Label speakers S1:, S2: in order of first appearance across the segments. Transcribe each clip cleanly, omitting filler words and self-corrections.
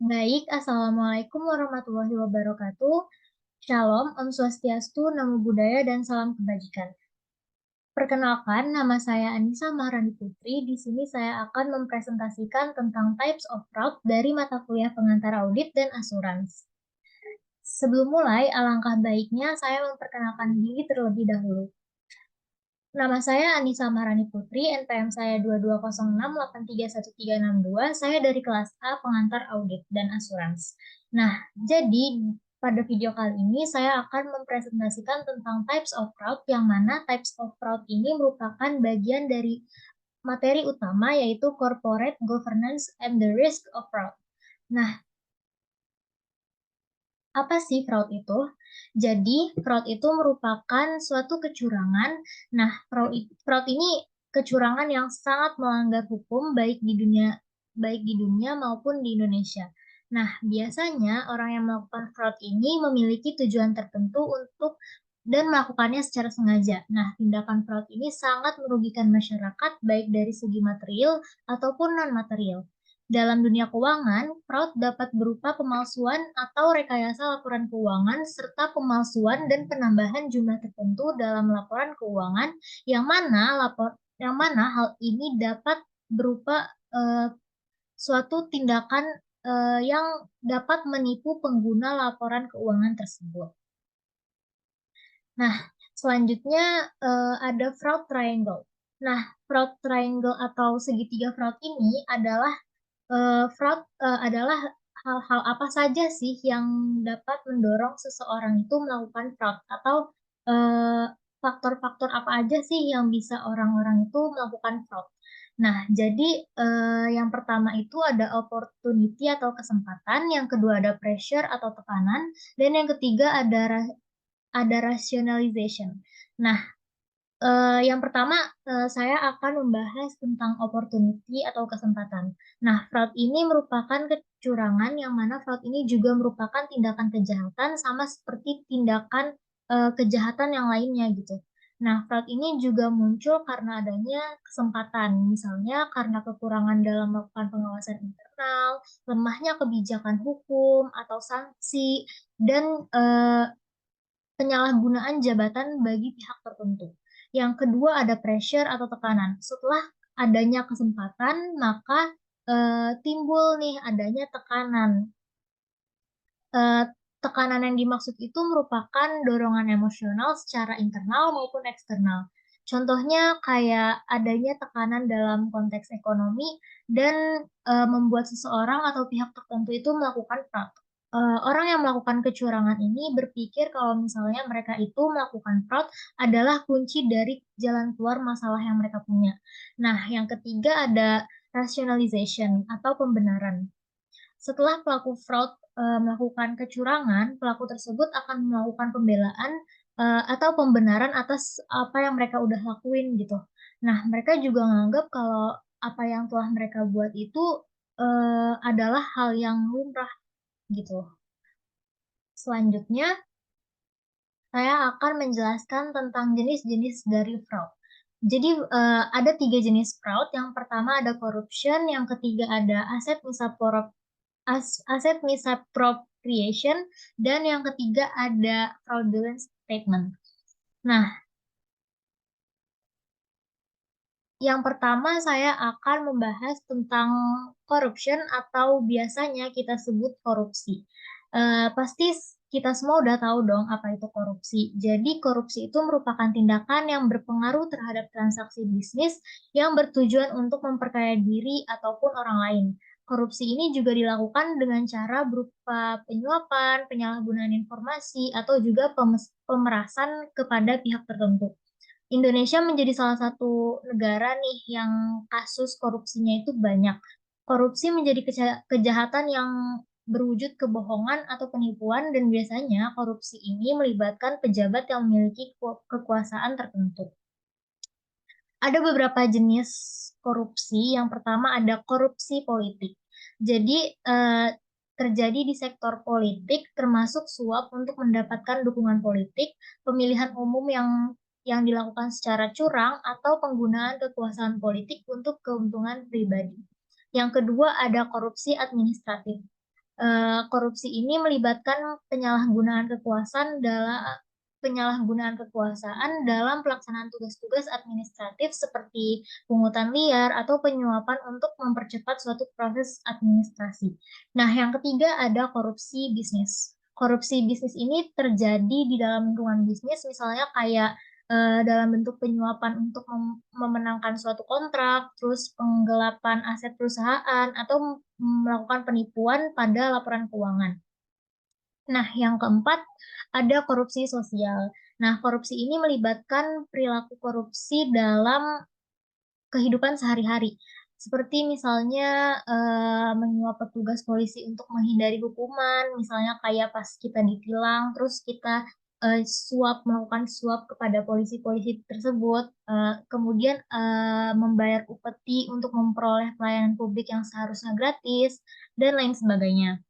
S1: Baik, Assalamualaikum warahmatullahi wabarakatuh. Shalom, Om Swastiastu, Namo Buddhaya, dan salam kebajikan. Perkenalkan, nama saya Anissa Maharani Putri. Di sini saya akan mempresentasikan tentang types of fraud dari mata kuliah pengantar audit dan asuransi. Sebelum mulai, alangkah baiknya saya memperkenalkan diri terlebih dahulu. Nama saya Anissa Maharani Putri, NPM saya 2206831362. Saya dari kelas A Pengantar Audit dan Asuransi. Nah, jadi pada video kali ini saya akan mempresentasikan tentang types of fraud, yang mana types of fraud ini merupakan bagian dari materi utama, yaitu corporate governance and the risk of fraud. Nah, apa sih fraud itu? Jadi, fraud itu merupakan suatu kecurangan. Nah, fraud ini kecurangan yang sangat melanggar hukum baik di dunia maupun di Indonesia. Nah, biasanya orang yang melakukan fraud ini memiliki tujuan tertentu untuk dan melakukannya secara sengaja. Nah, tindakan fraud ini sangat merugikan masyarakat baik dari segi material ataupun non-material. Dalam dunia keuangan, fraud dapat berupa pemalsuan atau rekayasa laporan keuangan serta pemalsuan dan penambahan jumlah tertentu dalam laporan keuangan yang mana hal ini dapat berupa suatu tindakan yang dapat menipu pengguna laporan keuangan tersebut. Nah, selanjutnya ada fraud triangle. Nah, fraud triangle atau segitiga fraud ini adalah hal-hal apa saja sih yang dapat mendorong seseorang itu melakukan fraud, atau eh, faktor-faktor apa aja sih yang bisa orang-orang itu melakukan fraud. Nah, jadi yang pertama itu ada opportunity atau kesempatan, yang kedua ada pressure atau tekanan, dan yang ketiga ada rationalization. Nah, yang pertama, saya akan membahas tentang opportunity atau kesempatan. Nah, fraud ini merupakan kecurangan, yang mana fraud ini juga merupakan tindakan kejahatan sama seperti tindakan kejahatan yang lainnya gitu. Nah, fraud ini juga muncul karena adanya kesempatan, misalnya karena kekurangan dalam melakukan pengawasan internal, lemahnya kebijakan hukum atau sanksi, dan penyalahgunaan jabatan bagi pihak tertentu. Yang kedua ada pressure atau tekanan. Setelah adanya kesempatan, maka timbul nih adanya tekanan. Eh, Tekanan yang dimaksud itu merupakan dorongan emosional secara internal maupun eksternal. Contohnya kayak adanya tekanan dalam konteks ekonomi dan membuat seseorang atau pihak tertentu itu melakukan fraud. Orang yang melakukan kecurangan ini berpikir kalau misalnya mereka itu melakukan fraud adalah kunci dari jalan keluar masalah yang mereka punya. Nah, yang ketiga ada rationalization atau pembenaran. Setelah pelaku fraud melakukan kecurangan, pelaku tersebut akan melakukan pembelaan atau pembenaran atas apa yang mereka udah lakuin gitu. Nah, mereka juga menganggap kalau apa yang telah mereka buat itu adalah hal yang lumrah gitu. Selanjutnya, saya akan menjelaskan tentang jenis-jenis dari fraud. Jadi ada tiga jenis fraud. Yang pertama ada corruption, yang ketiga ada aset misappropriation, dan yang ketiga ada fraudulent statement. Nah, yang pertama saya akan membahas tentang corruption atau biasanya kita sebut korupsi. Pasti kita semua udah tahu dong apa itu korupsi. Jadi korupsi itu merupakan tindakan yang berpengaruh terhadap transaksi bisnis yang bertujuan untuk memperkaya diri ataupun orang lain. Korupsi ini juga dilakukan dengan cara berupa penyuapan, penyalahgunaan informasi, atau juga pemerasan kepada pihak tertentu. Indonesia menjadi salah satu negara nih yang kasus korupsinya itu banyak. Korupsi menjadi kejahatan yang berwujud kebohongan atau penipuan, dan biasanya korupsi ini melibatkan pejabat yang memiliki kekuasaan tertentu. Ada beberapa jenis korupsi. Yang pertama ada korupsi politik. Jadi terjadi di sektor politik, termasuk suap untuk mendapatkan dukungan politik, pemilihan umum yang dilakukan secara curang, atau penggunaan kekuasaan politik untuk keuntungan pribadi. Yang kedua ada korupsi administratif. Korupsi ini melibatkan penyalahgunaan kekuasaan dalam pelaksanaan tugas-tugas administratif seperti pungutan liar atau penyuapan untuk mempercepat suatu proses administrasi. Nah, yang ketiga ada korupsi bisnis. Korupsi bisnis ini terjadi di dalam lingkungan bisnis, misalnya kayak dalam bentuk penyuapan untuk memenangkan suatu kontrak, terus penggelapan aset perusahaan, atau melakukan penipuan pada laporan keuangan. Nah, yang keempat ada korupsi sosial. Nah, korupsi ini melibatkan perilaku korupsi dalam kehidupan sehari-hari. Seperti misalnya menyuap petugas polisi untuk menghindari hukuman, misalnya kayak pas kita ditilang, terus kita melakukan suap kepada polisi-polisi tersebut, kemudian membayar upeti untuk memperoleh pelayanan publik yang seharusnya gratis, dan lain sebagainya.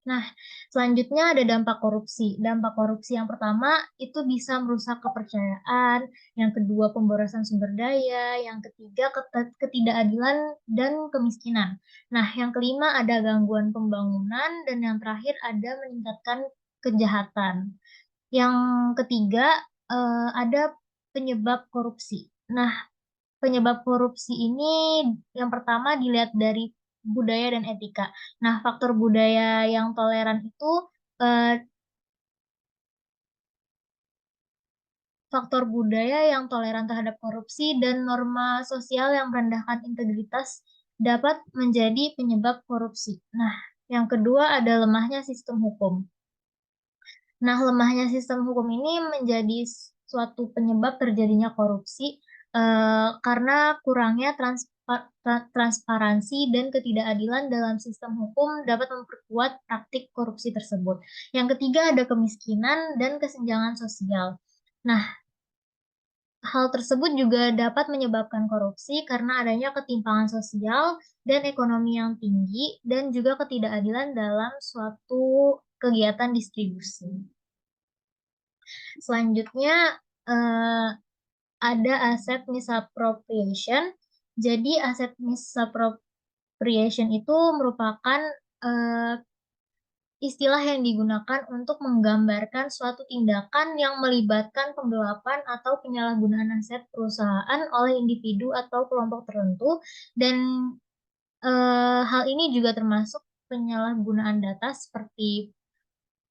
S1: Nah, selanjutnya ada dampak korupsi. Dampak korupsi yang pertama itu bisa merusak kepercayaan, yang kedua pemborosan sumber daya, yang ketiga ketidakadilan dan kemiskinan. Nah, yang kelima ada gangguan pembangunan, dan yang terakhir ada meningkatkan kejahatan. Yang ketiga ada penyebab korupsi. Nah, penyebab korupsi ini yang pertama dilihat dari budaya dan etika. Nah, faktor budaya yang toleran itu eh, faktor budaya yang toleran terhadap korupsi dan norma sosial yang merendahkan integritas dapat menjadi penyebab korupsi. Nah, yang kedua ada lemahnya sistem hukum. Nah, lemahnya sistem hukum ini menjadi suatu penyebab terjadinya korupsi karena kurangnya transparansi dan ketidakadilan dalam sistem hukum dapat memperkuat praktik korupsi tersebut. Yang ketiga ada kemiskinan dan kesenjangan sosial. Nah, hal tersebut juga dapat menyebabkan korupsi karena adanya ketimpangan sosial dan ekonomi yang tinggi dan juga ketidakadilan dalam suatu kegiatan distribusi. Selanjutnya eh, ada aset misappropriation. Jadi aset misappropriation itu merupakan eh, istilah yang digunakan untuk menggambarkan suatu tindakan yang melibatkan penggelapan atau penyalahgunaan aset perusahaan oleh individu atau kelompok tertentu, dan hal ini juga termasuk penyalahgunaan data seperti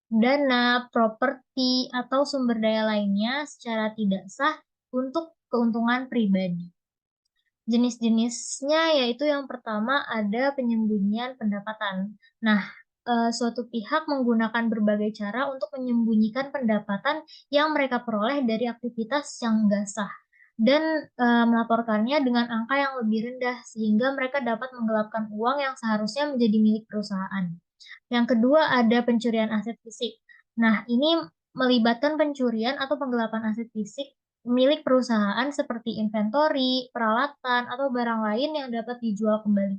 S1: dana, properti, atau sumber daya lainnya secara tidak sah untuk keuntungan pribadi. Jenis-jenisnya yaitu yang pertama ada penyembunyian pendapatan. Nah, suatu pihak menggunakan berbagai cara untuk menyembunyikan pendapatan yang mereka peroleh dari aktivitas yang nggak sah dan melaporkannya dengan angka yang lebih rendah sehingga mereka dapat menggelapkan uang yang seharusnya menjadi milik perusahaan. Yang kedua ada pencurian aset fisik. Nah, ini melibatkan pencurian atau penggelapan aset fisik milik perusahaan seperti inventory, peralatan, atau barang lain yang dapat dijual kembali.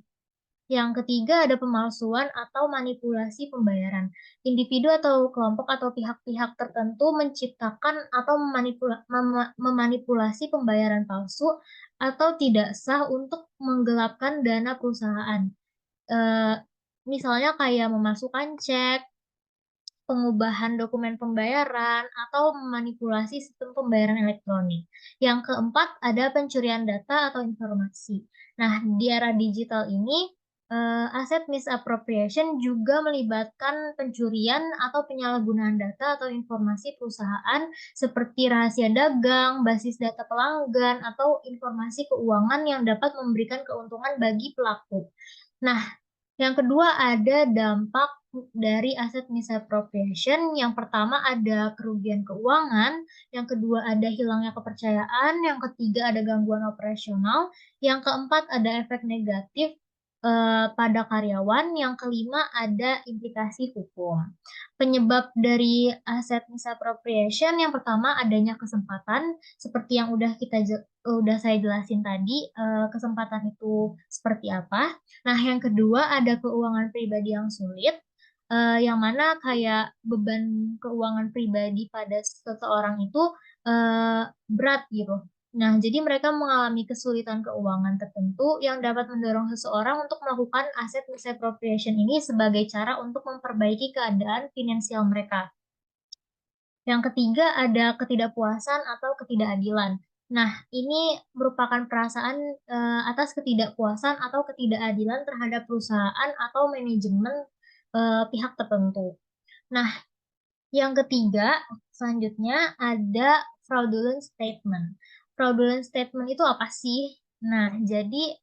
S1: Yang ketiga ada pemalsuan atau manipulasi pembayaran. Individu atau kelompok atau pihak-pihak tertentu menciptakan atau memanipulasi pembayaran palsu atau tidak sah untuk menggelapkan dana perusahaan. Eh, Misalnya kayak memasukkan cek, pengubahan dokumen pembayaran, atau memanipulasi sistem pembayaran elektronik. Yang keempat, ada pencurian data atau informasi. Nah, di era digital ini, aset misappropriation juga melibatkan pencurian atau penyalahgunaan data atau informasi perusahaan seperti rahasia dagang, basis data pelanggan, atau informasi keuangan yang dapat memberikan keuntungan bagi pelaku. Nah, yang kedua ada dampak dari aset misappropriation. Yang pertama ada kerugian keuangan, yang kedua ada hilangnya kepercayaan, yang ketiga ada gangguan operasional, yang keempat ada efek negatif pada karyawan, yang kelima ada implikasi hukum. Penyebab dari aset misappropriation yang pertama adanya kesempatan, seperti yang udah saya jelasin tadi, kesempatan itu seperti apa. Nah, yang kedua ada keuangan pribadi yang sulit, yang mana kayak beban keuangan pribadi pada seseorang itu berat gitu. Nah, jadi mereka mengalami kesulitan keuangan tertentu yang dapat mendorong seseorang untuk melakukan aset misappropriation ini sebagai cara untuk memperbaiki keadaan finansial mereka. Yang ketiga ada ketidakpuasan atau ketidakadilan. Nah, ini merupakan perasaan atas ketidakpuasan atau ketidakadilan terhadap perusahaan atau manajemen pihak tertentu. Nah, yang ketiga, selanjutnya ada fraudulent statement. Fraudulent statement itu apa sih? Nah, jadi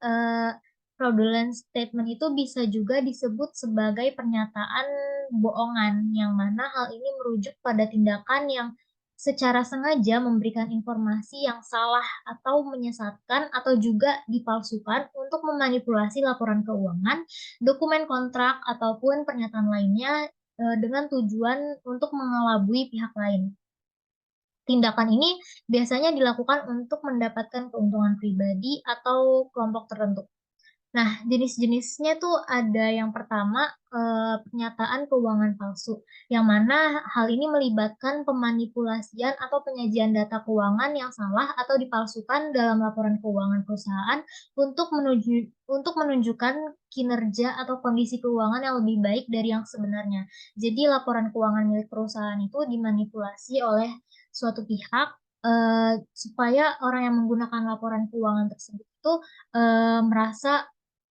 S1: fraudulent statement itu bisa juga disebut sebagai pernyataan bohongan, yang mana hal ini merujuk pada tindakan yang secara sengaja memberikan informasi yang salah atau menyesatkan atau juga dipalsukan untuk memanipulasi laporan keuangan, dokumen kontrak, ataupun pernyataan lainnya dengan tujuan untuk mengelabui pihak lain. Tindakan ini biasanya dilakukan untuk mendapatkan keuntungan pribadi atau kelompok tertentu. Nah, jenis-jenisnya tuh ada yang pertama, pernyataan keuangan palsu, yang mana hal ini melibatkan pemanipulasian atau penyajian data keuangan yang salah atau dipalsukan dalam laporan keuangan perusahaan untuk menunjukkan kinerja atau kondisi keuangan yang lebih baik dari yang sebenarnya. Jadi laporan keuangan milik perusahaan itu dimanipulasi oleh suatu pihak supaya orang yang menggunakan laporan keuangan tersebut itu merasa,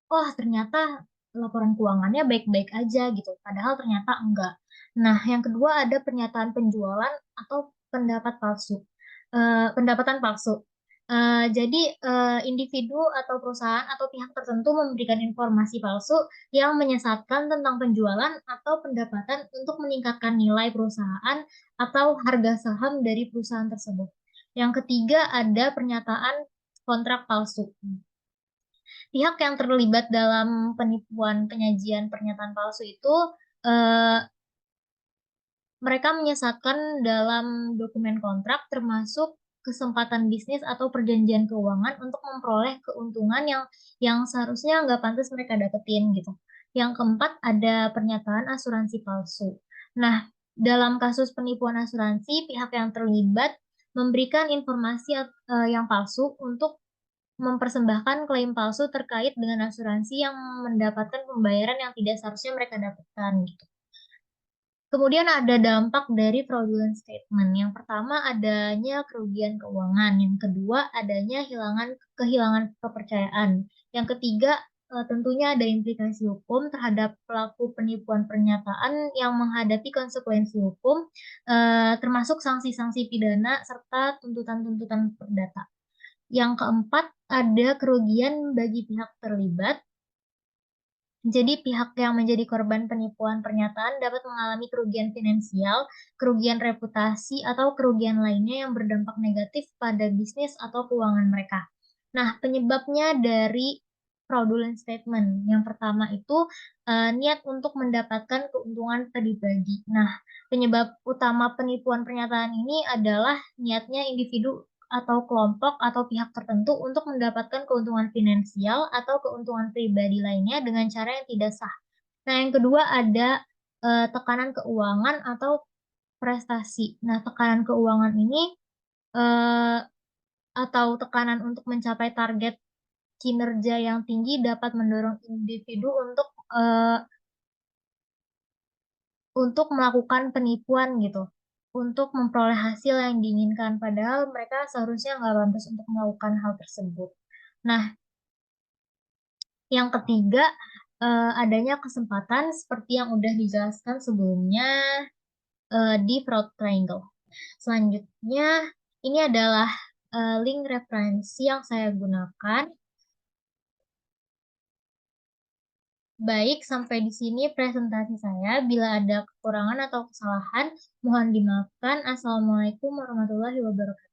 S1: oh ternyata laporan keuangannya baik-baik aja gitu, padahal ternyata enggak. Nah, yang kedua ada pernyataan penjualan atau pendapat palsu. Pendapatan palsu. Jadi individu atau perusahaan atau pihak tertentu memberikan informasi palsu yang menyesatkan tentang penjualan atau pendapatan untuk meningkatkan nilai perusahaan atau harga saham dari perusahaan tersebut. Yang ketiga ada pernyataan kontrak palsu. Pihak yang terlibat dalam penipuan penyajian pernyataan palsu itu eh, mereka menyesatkan dalam dokumen kontrak termasuk kesempatan bisnis atau perjanjian keuangan untuk memperoleh keuntungan yang seharusnya nggak pantas mereka dapetin gitu. Yang keempat ada pernyataan asuransi palsu. Nah, dalam kasus penipuan asuransi, pihak yang terlibat memberikan informasi yang palsu untuk mempersembahkan klaim palsu terkait dengan asuransi yang mendapatkan pembayaran yang tidak seharusnya mereka dapatkan gitu. Kemudian ada dampak dari fraudulent statement. Yang pertama adanya kerugian keuangan, yang kedua adanya kehilangan kepercayaan. Yang ketiga tentunya ada implikasi hukum terhadap pelaku penipuan pernyataan yang menghadapi konsekuensi hukum, termasuk sanksi-sanksi pidana serta tuntutan-tuntutan perdata. Yang keempat, ada kerugian bagi pihak terlibat. Jadi pihak yang menjadi korban penipuan pernyataan dapat mengalami kerugian finansial, kerugian reputasi, atau kerugian lainnya yang berdampak negatif pada bisnis atau keuangan mereka. Nah, penyebabnya dari fraudulent statement. Yang pertama itu niat untuk mendapatkan keuntungan pribadi. Nah, penyebab utama penipuan pernyataan ini adalah niatnya individu atau kelompok atau pihak tertentu untuk mendapatkan keuntungan finansial atau keuntungan pribadi lainnya dengan cara yang tidak sah. Nah, yang kedua ada tekanan keuangan atau prestasi. Nah, tekanan keuangan ini eh, atau tekanan untuk mencapai target kinerja yang tinggi dapat mendorong individu untuk melakukan penipuan gitu, untuk memperoleh hasil yang diinginkan, padahal mereka seharusnya nggak pantas untuk melakukan hal tersebut. Nah, yang ketiga, adanya kesempatan seperti yang udah dijelaskan sebelumnya di fraud triangle. Selanjutnya, ini adalah link referensi yang saya gunakan. Baik, sampai di sini presentasi saya. Bila ada kekurangan atau kesalahan, mohon dimaafkan. Assalamualaikum warahmatullahi wabarakatuh.